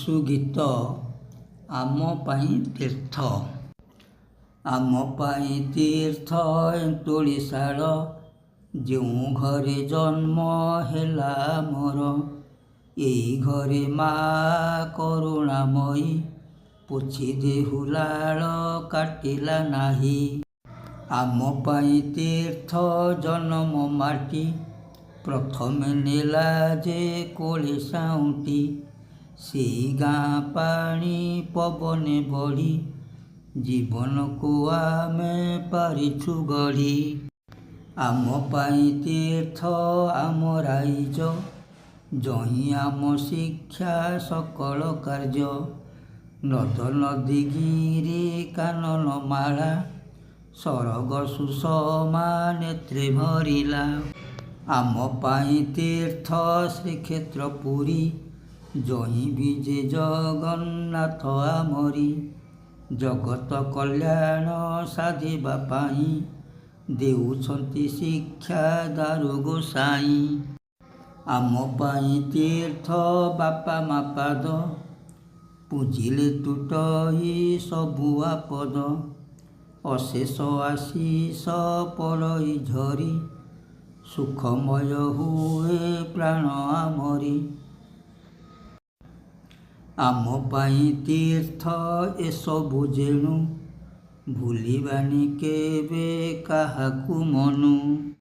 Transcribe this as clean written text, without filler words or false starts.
ଯୀଶୁ ଗୀତ ଆମ ପାଇଁ ତୀର୍ଥ। ଆମ ପାଇଁ ତୀର୍ଥ ଏନ୍ତୁଳିଶାଳ, ଯେଉଁ ଘରେ ଜନ୍ମ ହେଲା ମୋର। ଏଇ ଘରେ ମା କରୁଣାମୟୀ, ପୋଛି ଦେହୁ ଲାଳ କାଟିଲା ନାହିଁ। ଆମ ପାଇଁ ତୀର୍ଥ ଜନମ ମାଟି, ପ୍ରଥମେ ନେଲା ଯେ କୋଳେ ସାଉଁଟି। ସେଇ ଗାଁ ପାଣି ପବନେ ବଢ଼ି, ଜୀବନକୁ ଆମେ ପାରିଛୁ ଗଢ଼ି। ଆମ ପାଇଁ ତୀର୍ଥ ଆମ ରାଇଜ, ଯହିଁ ଆମ ଶିକ୍ଷା ସକଳ କାର୍ଯ୍ୟ। ନଦ ନଦୀ ଗିରି କାନନ ମାଳା, ସରଗ ସୁଷମା ନେତ୍ରେ ଭରିଲା। ଆମ ପାଇଁ ତୀର୍ଥ ଶ୍ରୀକ୍ଷେତ୍ର ପୁରୀ, ଯହିଁ ବିଜେ ଜଗନ୍ନାଥ ଆମରି। ଜଗତ କଲ୍ୟାଣ ସାଧିବା ପାଇଁ, ଦେଉଛନ୍ତି ଶିକ୍ଷା ଦାରୁ ଗୋସାଇଁ। ଆମ ପାଇଁ ତୀର୍ଥ ବାପା ମା ପାଦ, ପୂଜିଲେ ତୁଟଇ ସବୁ ଆପଦ। ଅଶେଷ ଆଶିଷ ପଡ଼ଇ ଝରି, ସୁଖମୟ ହୁଏ ପ୍ରାଣ ଆମରି। ଆମ ପାଇଁ ତୀର୍ଥ ଏସବୁ ଯେଣୁ, ଭୁଲିବାନି କେବେ କାହାକୁ ମନୁ।